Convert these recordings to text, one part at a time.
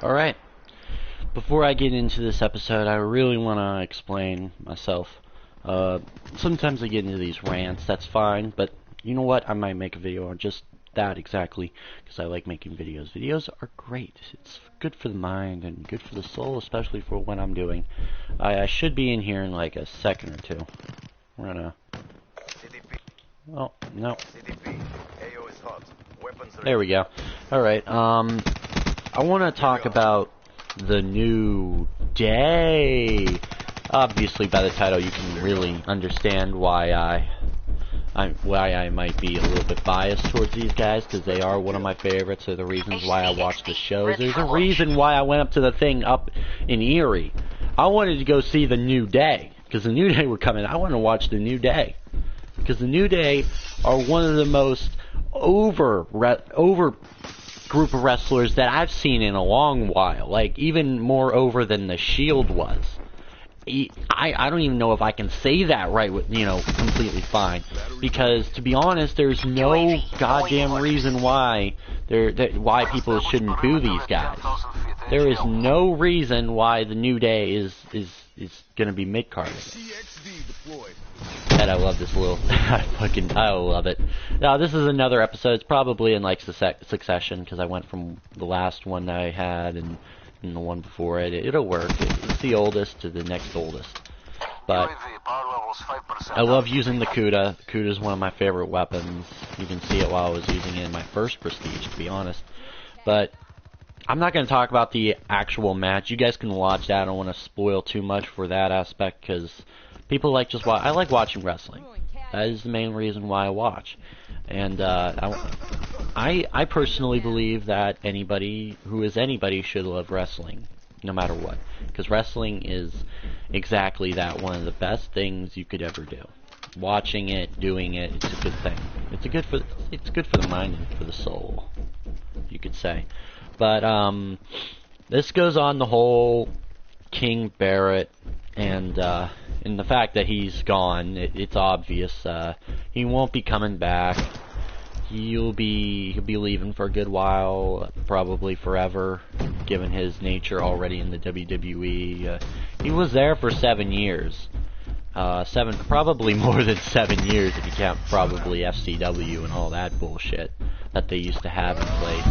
Alright, before I get into this episode, I really want to explain myself. Sometimes I get into these rants, that's fine, but you know what? I might make a video on just that exactly, because I like making videos. Videos are great. It's good for the mind and good for the soul, especially for what I'm doing. I should be in here in like a second or two. We're gonna... Oh, no. There we go. Alright, I want to talk about the new day. Obviously, by the title, you can really understand why I might be a little bit biased towards these guys, because they are one of my favorites. They're the reasons why I watch the shows. There's a reason why I went up to the thing up in Erie. I wanted to go see the New Day, because the New Day were coming. I wanted to watch the New Day, because the New Day are one of the most over group of wrestlers that I've seen in a long while. Like, even more over than the Shield was. I don't even know if I can say that right with, completely fine. Because, to be honest, there's no goddamn reason why why people shouldn't boo these guys. There is no reason why the New Day is gonna be mid-carded. And I love this little... I love it. Now, this is another episode. It's probably in, like, succession, because I went from the last one that I had and the one before it. It'll work. It's the oldest to the next oldest. But I love using the Cuda. The Cuda is one of my favorite weapons. You can see it while I was using it in my first Prestige, to be honest. But I'm not going to talk about the actual match. You guys can watch that. I don't want to spoil too much for that aspect, because... people like just watch. I like watching wrestling. That is the main reason why I watch. And I personally believe that anybody who is anybody should love wrestling, no matter what. Because wrestling is exactly that, one of the best things you could ever do. Watching it, doing it, it's a good thing. It's good for the mind and for the soul, you could say. But this goes on the whole King Barrett and the fact that he's gone. It's obvious. He won't be coming back. He'll be leaving for a good while, probably forever, given his nature already in the WWE. He was there for 7 years. Probably more than 7 years if you count probably FCW and all that bullshit that they used to have in place.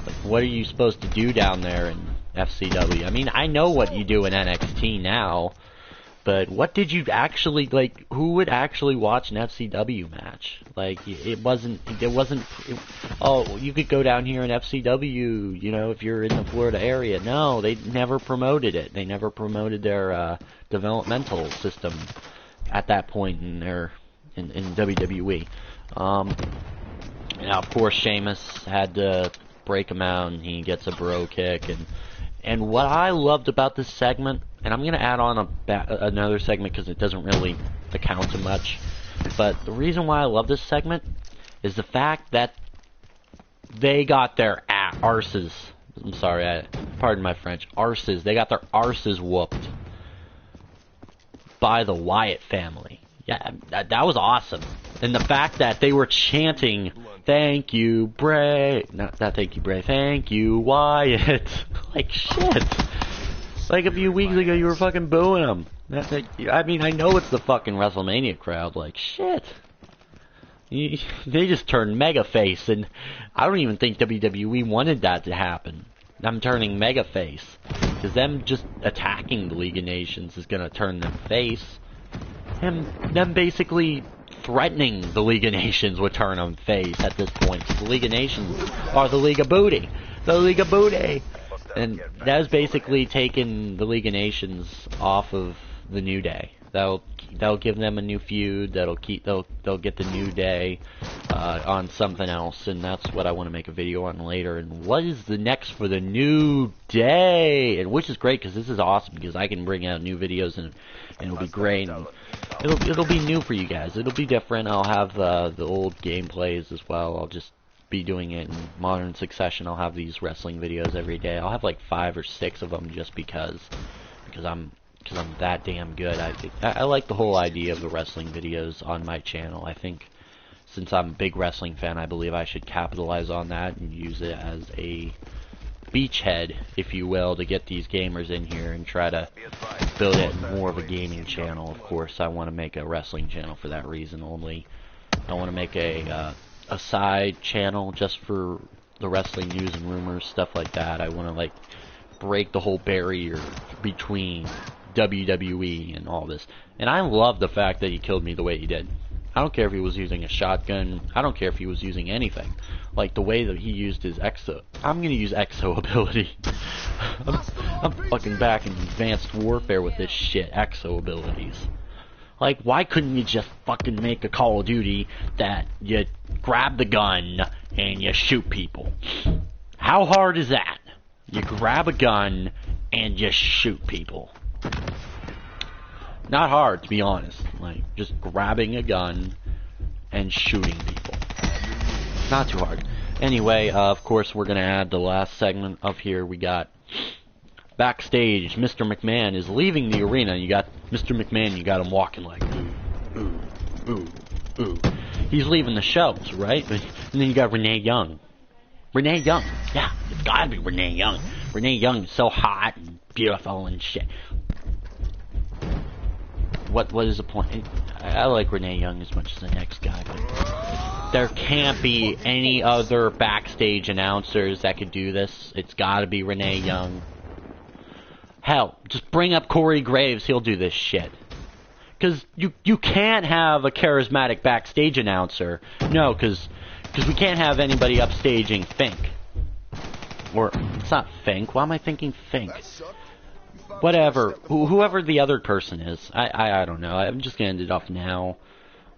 Like, what are you supposed to do down there in FCW? I mean, I know what you do in NXT now, but what did you actually, like, who would actually watch an FCW match? Like, oh, you could go down here in FCW, if you're in the Florida area. No, they never promoted it. They never promoted their developmental system at that point in WWE. Now, of course, Sheamus had to break him out, and he gets a bro kick, and what I loved about this segment, and I'm going to add on another segment because it doesn't really account to much, but the reason why I love this segment is the fact that they got their arses, I'm sorry, pardon my French, arses, they got their arses whooped by the Wyatt family. Yeah, that was awesome. And the fact that they were chanting, "Thank you, Bray," not thank you, Bray, "Thank you, Wyatt." Like, shit. Like, a few weeks ago, you were fucking booing them. I mean, I know it's the fucking WrestleMania crowd. Like, shit. They just turned mega face, and I don't even think WWE wanted that to happen. Them turning mega face. Because them just attacking the League of Nations is gonna turn them face. Them basically threatening the League of Nations would turn them face at this point. The League of Nations are the League of Booty. The League of Booty! And that is basically taking the League of Nations off of the New Day. That'll give them a new feud. They'll get the New Day on something else, and that's what I want to make a video on later. And what is the next for the New Day? And which is great, because this is awesome, because I can bring out new videos and it'll be great. And it'll be new for you guys. It'll be different. I'll have the old gameplays as well. I'll just be doing it in modern succession. I'll have these wrestling videos every day. I'll have like 5 or 6 of them just because I'm that damn good. I like the whole idea of the wrestling videos on my channel. I think since I'm a big wrestling fan, I believe I should capitalize on that and use it as a beachhead, if you will, to get these gamers in here and try to build it more of a gaming channel. Of course, I want to make a wrestling channel for that reason only. I want to make a side channel just for the wrestling news and rumors, stuff like that. I want to like break the whole barrier between WWE and all this. And I love the fact that he killed me the way he did. I don't care if he was using a shotgun. I don't care if he was using anything. Like the way that he used his exo. I'm gonna use exo ability. I'm fucking back in Advanced Warfare with this shit. Exo abilities. Like, why couldn't you just fucking make a Call of Duty that you grab the gun and you shoot people? How hard is that? You grab a gun and you shoot people. Not hard, to be honest. Like, just grabbing a gun and shooting people. Not too hard. Anyway, of course, we're gonna add the last segment of here. We got backstage. Mr. McMahon is leaving the arena. You got Mr. McMahon. You got him walking like ooh, ooh, ooh, ooh. He's leaving the shows, right? And then you got Renee Young. Renee Young. Yeah, it's gotta be Renee Young. Renee Young is so hot and beautiful and shit. What is the point? I like Renee Young as much as the next guy, but there can't be any other backstage announcers that could do this. It's gotta be Renee Young. Hell, just bring up Corey Graves, he'll do this shit. Cause you can't have a charismatic backstage announcer. No, cause we can't have anybody upstaging Fink. Or, it's not Fink, why am I thinking Fink? Whatever, whoever the other person is, I don't know. I'm just gonna end it off now.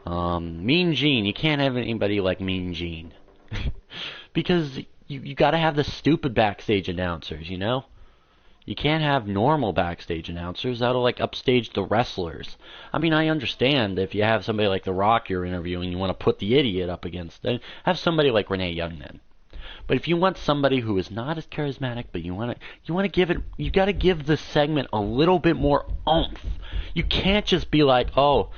Mean Gene, you can't have anybody like Mean Gene, because you gotta have the stupid backstage announcers, you know. You can't have normal backstage announcers that'll like upstage the wrestlers. I mean, I understand if you have somebody like The Rock you're interviewing, you want to put the idiot up against it. Have somebody like Renee Young then. But if you want somebody who is not as charismatic, but you want to give it, you got to give the segment a little bit more oomph. You can't just be like, "Oh,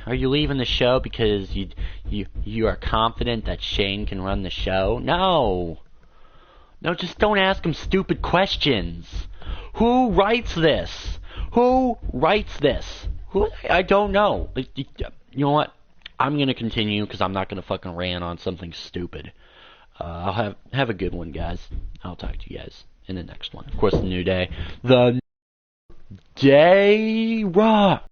are you leaving the show because you are confident that Shane can run the show?" No, just don't ask him stupid questions. Who writes this? Who writes this? I don't know. You know what? I'm gonna continue because I'm not gonna fucking rant on something stupid. I'll have a good one, guys. I'll talk to you guys in the next one. Of course, the new day. The Day Rock.